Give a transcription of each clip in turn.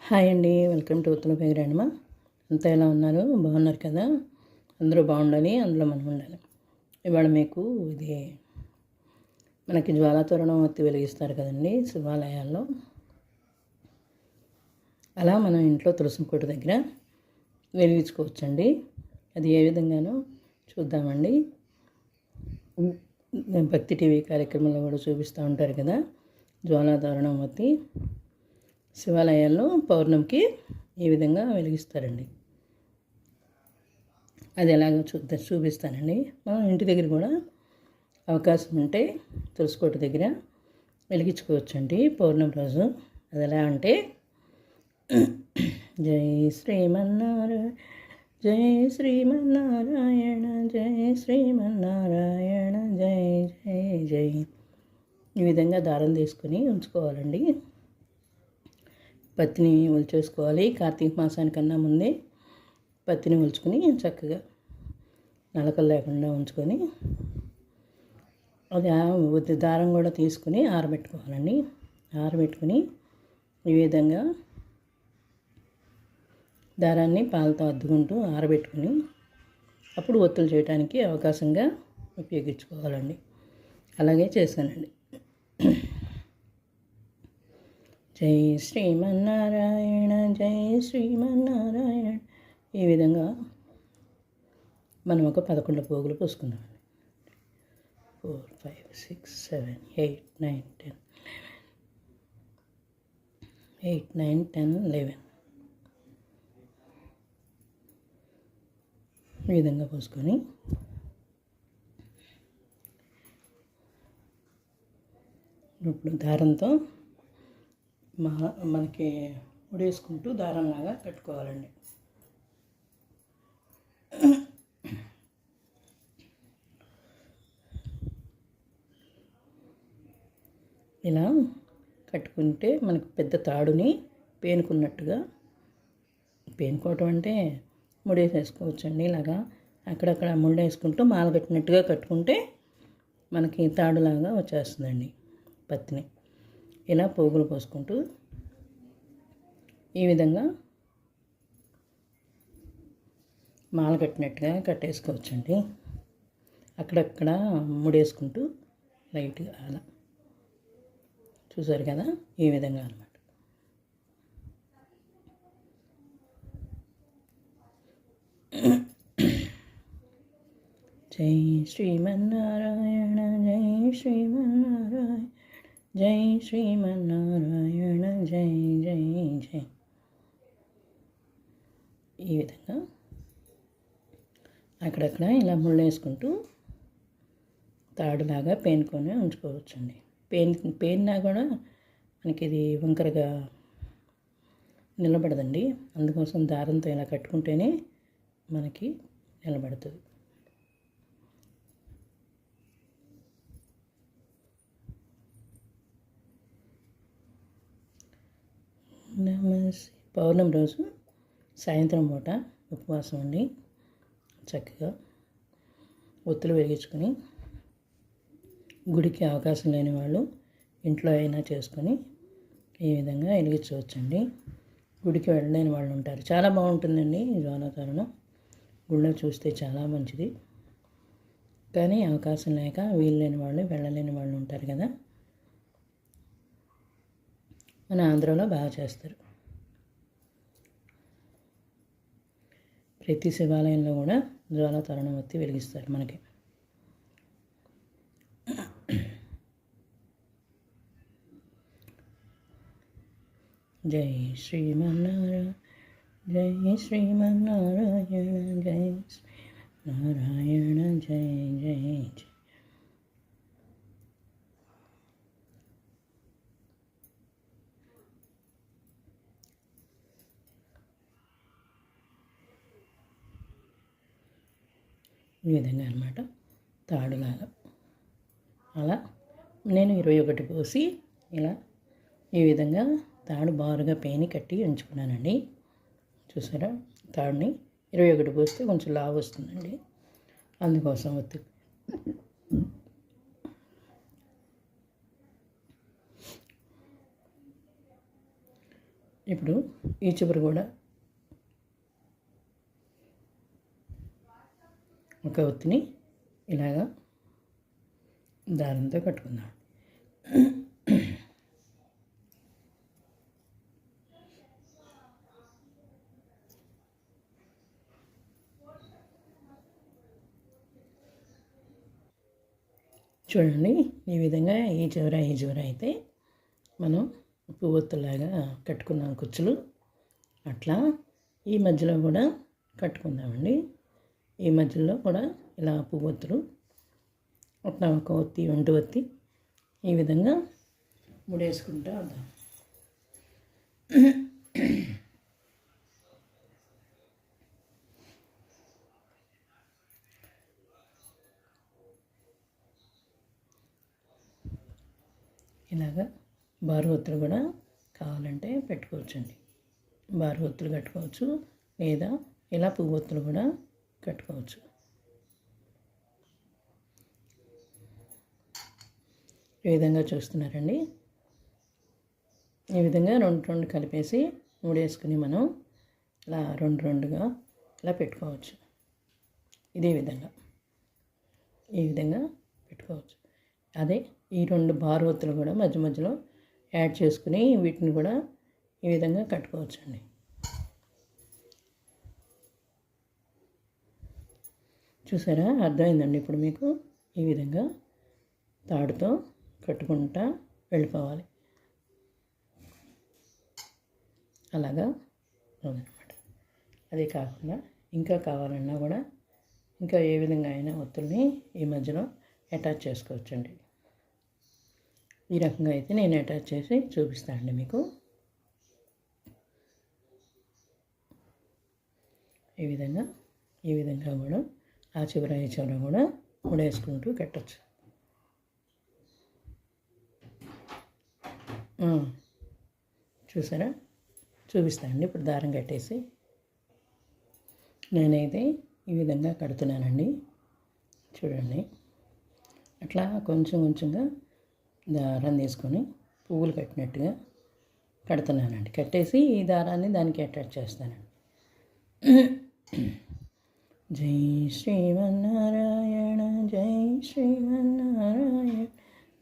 Hi అండి, welcome to ఉత్తమ పేగరాణిమా. అంతా ఎలా ఉన్నారు? బాగున్నారు కదా? అందరూ బాగుండాలి, అందులో మనం ఉండాలి. ఇవాళ మీకు ఇది మనకి జ్వాలాతోరణం ఒత్తి వెలిగిస్తారు కదండి శివాలయాల్లో. అలా మనం ఇంట్లో తులసి కోట దగ్గర వెలిగించుకోవచ్చండి. అది ఏ విధంగానో చూద్దామండి. భక్తి టీవీ కార్యక్రమంలో కూడా చూపిస్తూ ఉంటారు కదా జ్వాలాతోరణం ఒత్తి శివాలయాల్లో పౌర్ణమికి ఈ విధంగా వెలిగిస్తారండి. అది ఎలాగో చూపిస్తానండి. మనం ఇంటి దగ్గర కూడా అవకాశం ఉంటే తులసికోట దగ్గర వెలిగించుకోవచ్చండి పౌర్ణమి రోజు. అది ఎలా అంటే జై శ్రీమన్నారాయణ, జై శ్రీమన్నారాయణ, జై శ్రీమన్నారాయణ, జై జై జై. ఈ విధంగా దారం తీసుకుని ఉంచుకోవాలండి. పత్తిని ఒలిచేసుకోవాలి. కార్తీక మాసానికన్నా ముందే పత్తిని ఒలుచుకొని చక్కగా నలకలు లేకుండా ఉంచుకొని అది దారం కూడా తీసుకుని ఆరబెట్టుకోవాలండి. ఆరబెట్టుకుని ఈ విధంగా దారాన్ని పాలతో అద్దుకుంటూ ఆరబెట్టుకుని అప్పుడు ఒత్తులు చేయడానికి అవకాశంగా ఉపయోగించుకోవాలండి. అలాగే చేశానండి. జై శ్రీమన్నారాయణ, జై శ్రీమన్నారాయణ. ఈ విధంగా మనం ఒక 11 పోగులు పోసుకుందామండి. 4, 5, 6, 7, 8, 9, 10, 8, 9, 10, 11. ఈ విధంగా పోసుకొని ఇప్పుడు దారంతో మనకి ఉడేసుకుంటూ దారంలాగా కట్టుకోవాలండి. ఇలా కట్టుకుంటే మనకు పెద్ద తాడుని పేనుకున్నట్టుగా, పేనుకోవటం అంటే ముడేసేసుకోవచ్చండి. ఇలాగా అక్కడక్కడ ముడేసుకుంటూ మాల కట్టినట్టుగా కట్టుకుంటే మనకి తాడులాగా వచ్చేస్తుందండి పత్తిని. ఇలా పోగులు పోసుకుంటూ ఈ విధంగా మాల కట్టినట్టుగా కట్టేసుకోవచ్చండి. అక్కడక్కడ ముడేసుకుంటూ లైట్గా అలా చూసారు కదా, ఈ విధంగా అన్నమాట. జై శ్రీమన్నారాయణ, జై శ్రీమన్నారాయణ, జై శ్రీమన్నారాయణ, జై జై జై. ఈ విధంగా అక్కడక్కడ ఇలా ముళ్ళేసుకుంటూ తాడులాగా పేనుకొని ఉంచుకోవచ్చండి. పేనినా కూడా మనకి ఇది వంకరగా నిలబడదండి. అందుకోసం దారంతో ఇలా కట్టుకుంటేనే మనకి నిలబడుతుంది. పౌర్ణమి రోజు సాయంత్రం పూట ఉపవాసం ఉండి చక్కగా ఒత్తులు వెలిగించుకొని గుడికి అవకాశం లేని వాళ్ళు ఇంట్లో అయినా చేసుకొని ఈ విధంగా వెలిగించవచ్చండి. గుడికి వెళ్ళలేని వాళ్ళు ఉంటారు. చాలా బాగుంటుందండి ఈ జ్వాలాతోరణం. గుళ్ళో చూస్తే చాలా మంచిది. కానీ అవకాశం లేక వీల్లేని వాళ్ళు, వెళ్ళలేని వాళ్ళు ఉంటారు కదా. మన ఆంధ్రాలో బాగా చేస్తారు. ప్రతి శివాలయంలో కూడా జ్వాలాతోరణం ఒత్తి వెలిగిస్తారు మనకి. జై శ్రీమన్నారాయణ, జై శ్రీమన్నారాయణ, జై శ్రీమన్నారాయణ, జై జై జై. ఈ విధంగా అన్నమాట, తాడులాగా. అలా నేను 21 పోసి ఇలా ఈ విధంగా తాడు బారుగా పేని కట్టి ఉంచుకున్నానండి. చూసారా, తాడుని 21 పోస్తే కొంచెం లావు వస్తుందండి. అందుకోసం ఒత్తి ఇప్పుడు ఈ చివరి కూడా ఒక ఒత్తిని ఇలాగా దారంతో కట్టుకుందాం. చూడండి, ఈ విధంగా ఈ చివర అయితే మనం పువ్వొత్తులాగా కట్టుకున్నాం కుచ్చులు. అట్లా ఈ మధ్యలో కూడా కట్టుకుందామండి. ఈ మధ్యలో కూడా ఇలా పువ్వొత్తులు అట్లా ఒక ఒత్తి ఒంటి ఒత్తి ఈ విధంగా ముడేసుకుంటూ వద్దాం. ఇలాగా బారు ఒత్తులు కూడా కావాలంటే పెట్టుకోవచ్చండి. బారు ఒత్తులు కట్టుకోవచ్చు, లేదా ఇలా పువ్వు ఒత్తులు కూడా కట్టుకోవచ్చు. ఈ విధంగా చూస్తున్నారండి. ఈ విధంగా రెండు కలిపేసి ముడేసుకుని మనం ఇలా రెండుగా ఇలా పెట్టుకోవచ్చు. ఈ విధంగా పెట్టుకోవచ్చు. అదే ఈ 2 బారు ఒత్తులు కూడా మధ్య మధ్యలో యాడ్ చేసుకుని వీటిని కూడా ఈ విధంగా కట్టుకోవచ్చండి. చూసారా, అర్థమైందండి ఇప్పుడు మీకు? ఈ విధంగా తాడుతో కట్టుకుంటా వెళ్ళిపోవాలి. అలాగా అదనమాట. అదే కాకుండా ఇంకా కావాలన్నా కూడా ఇంకా ఏ విధంగా అయినా ఒత్తుల్ని ఈ మధ్యలో అటాచ్ చేసుకోవచ్చండి. ఈ రకంగా అయితే నేను అటాచ్ చేసి చూపిస్తానండి మీకు. ఈ విధంగా కూడా ఆ చివర ఈ చివర కూడా ముడేసుకుంటూ కట్టచ్చు. చూసారా, చూపిస్తానండి ఇప్పుడు దారం కట్టేసి. నేనైతే ఈ విధంగా కడుతున్నానండి. చూడండి, అట్లా కొంచెంగా దారం తీసుకొని పువ్వులు కట్టినట్టుగా కడుతున్నానండి. కట్టేసి ఈ దారాన్ని దానికి అటాచ్ చేస్తానండి. జై శ్రీమన్నారాయణ, జై శ్రీమన్నారాయణ,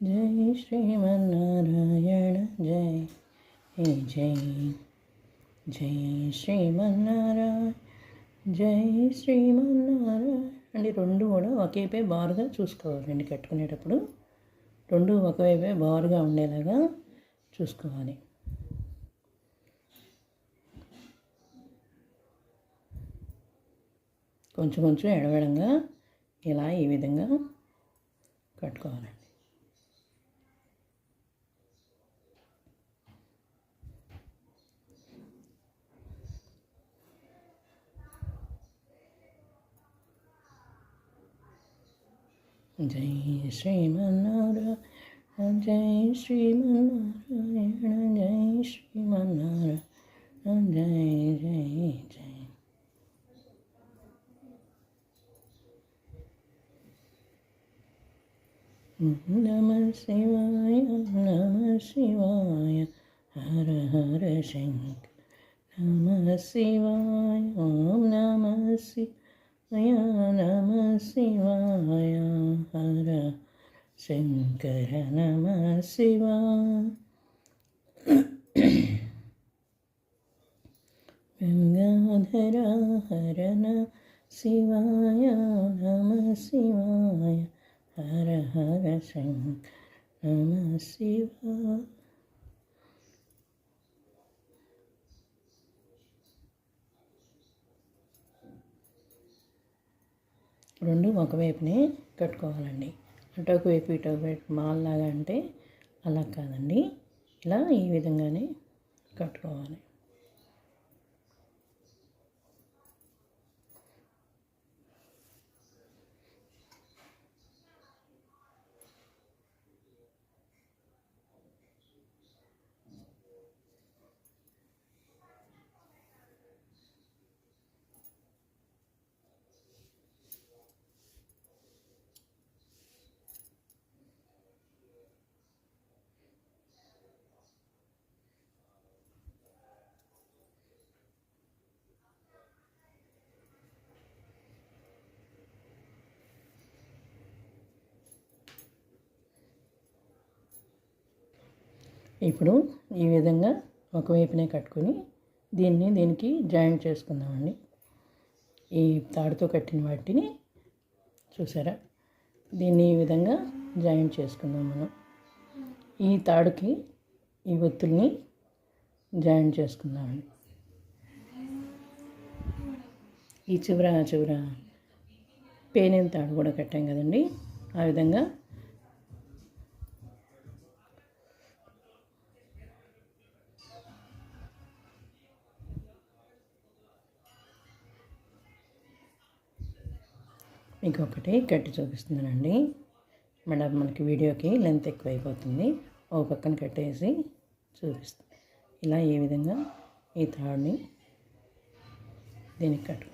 జై శ్రీమన్నారాయణ, జై జై జై శ్రీమన్నారాయణ, జై శ్రీమన్నారాయణ అండి. 2 కూడా ఒకేపే బారుగా చూసుకోవాలండి. కట్టుకునేటప్పుడు 2 ఒకవైపే బారుగా ఉండేలాగా చూసుకోవాలి. కొంచెం ఎడవడంగా ఇలా ఈ విధంగా కట్టుకోవాలండి. జై శ్రీమన్నారాయణ, జై శ్రీమన్నారాయణ, జై శ్రీమన్నారాయణ, జై జై జై. నమః శివాయ, నమః శివాయ, హర హర శంకర. నమః శివాయ, ఓం నమః శివాయ, నమః శివాయ, హర శంకర, నమః శివాయ. గంగాధర హరణ శివాయ, నమః శివాయ, హర హర శంకర, నమః శివాయ. రెండు ఒకవైపునే కట్టుకోవాలండి. అటు ఒకవైపు ఇటు ఒకవైపు మాల్లాగా అంటే అలా కాదండి, ఇలా ఈ విధంగానే కట్టుకోవాలి. ఇప్పుడు ఈ విధంగా ఒకవైపునే కట్టుకొని దీనికి జాయింట్ చేసుకుందామండి. ఈ తాడుతో కట్టిన వాటిని చూసారా, దీన్ని ఈ విధంగా జాయింట్ చేసుకుందాం మనం. ఈ తాడుకి ఈ ఒత్తుల్ని జాయింట్ చేసుకుందామండి. ఈ చివర పేనేం తాడు కూడా కట్టాం కదండి, ఆ విధంగా ఇంకొకటి కట్టి చూపిస్తున్నానండి. మనకి వీడియోకి లెంత్ ఎక్కువ అయిపోతుంది. ఒక పక్కన కట్టేసి చూపిస్తాను. ఇలా ఈ విధంగా ఈ తాడుని దీనికి కట్టు.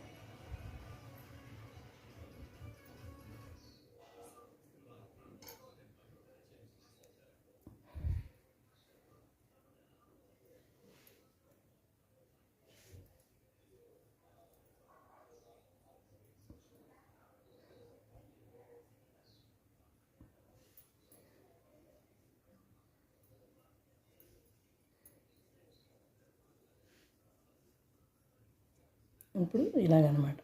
ఇప్పుడు ఇలాగనమాట,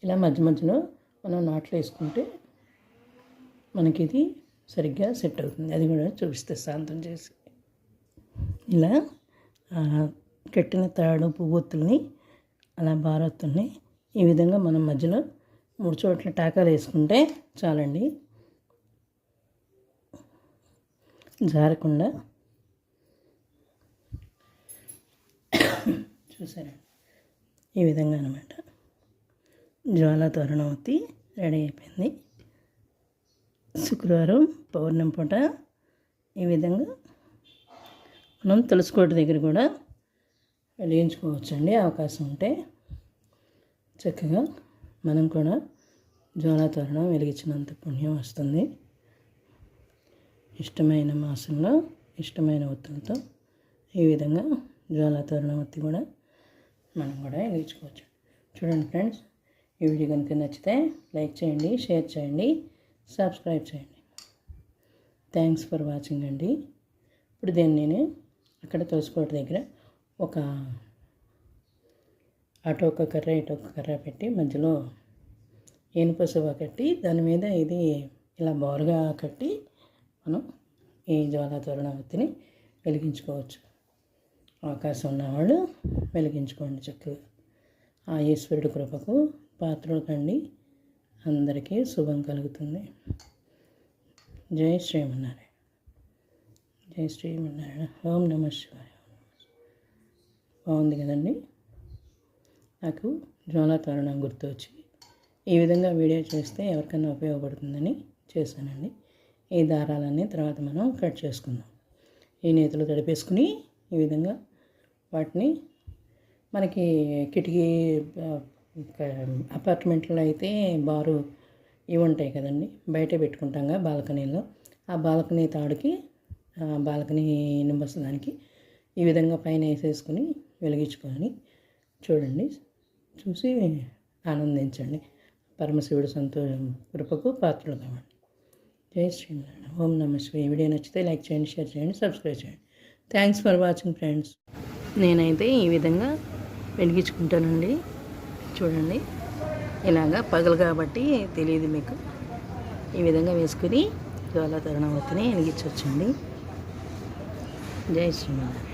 ఇలా మధ్యలో మనం నాట్లు వేసుకుంటే మనకి ఇది సరిగ్గా సెట్ అవుతుంది. అది కూడా చూపిస్తే శాంతం చేసి ఇలా కట్టిన తాడు పువ్వొత్తుల్ని అలా బారొత్తుల్ని ఈ విధంగా మనం మధ్యలో 3 చోట్ల టాకాలు వేసుకుంటే చాలండి, జారకుండా. చూసారా, ఈ విధంగా అనమాట జ్వాలా తోరణవతి రెడీ అయిపోయింది. శుక్రవారం పౌర్ణమి పూట ఈ విధంగా మనం తులసికోట దగ్గర కూడా వెలిగించుకోవచ్చండి. అవకాశం ఉంటే చక్కగా మనం కూడా జ్వాలా తోరణం వెలిగించినంత పుణ్యం వస్తుంది. ఇష్టమైన మాసంలో ఇష్టమైన ఒత్తులతో ఈ విధంగా జ్వాలా తోరణవతి కూడా మనం కూడా వెలిగించుకోవచ్చు. చూడండి ఫ్రెండ్స్, ఈ వీడియో కనుక నచ్చితే లైక్ చేయండి, షేర్ చేయండి, సబ్స్క్రైబ్ చేయండి. థ్యాంక్స్ ఫర్ వాచింగ్ అండి. ఇప్పుడు దీన్ని నేను అక్కడ తులసికోట దగ్గర అటు ఒక కర్ర ఇటు ఒక కర్ర పెట్టి మధ్యలో ఏనుపసువ కట్టి దాని మీద ఇది ఇలా బోరుగా కట్టి మనం ఈ జ్వాలా తోరణవతిని వెలిగించుకోవచ్చు. అవకాశం ఉన్నవాళ్ళు వెలిగించుకోండి చక్కగా. ఆ ఈశ్వరుడి కృపకు పాత్రలు కండి. అందరికీ శుభం కలుగుతుంది. జై శ్రీమన్నారాయణ, జై శ్రీమన్నారాయణ. ఓం నమః శివాయ. బాగుంది కదండి. నాకు జ్వాలా తోరణం గుర్తు వచ్చి ఈ విధంగా వీడియో చేస్తే ఎవరికైనా ఉపయోగపడుతుందని చేశానండి. ఈ దారాలన్నీ తర్వాత మనం కట్ చేసుకుందాం. ఈ నేతిలో తడిపేసుకుని ఈ విధంగా వాటిని మనకి కిటికీ అపార్ట్మెంట్లో అయితే బారు ఇవి ఉంటాయి కదండి, బయటే పెట్టుకుంటాంగా బాల్కనీలో. ఆ బాల్కనీ తాడుకి బాల్కనీ నింబసడానికి ఈ విధంగా పైన వేసేసుకుని వెలిగించుకొని చూడండి, చూసి ఆనందించండి. పరమశివుడు కృపకు పాత్రలు కావండి. జై శ్రీనారాయణ. ఓం నమః శివాయ. వీడియో నచ్చితే లైక్ చేయండి, షేర్ చేయండి, సబ్స్క్రైబ్ చేయండి. Thanks for watching friends. నేనైతే ఈ విధంగా వెలిగించుకుంటానండి. చూడండి, ఇలాగా పగలు కాబట్టి తెలియదు మీకు. ఈ విధంగా వేసుకుని జ్వాలా తోరణవతిని వెలిగించవచ్చండి. జై శ్రీనారాయణ.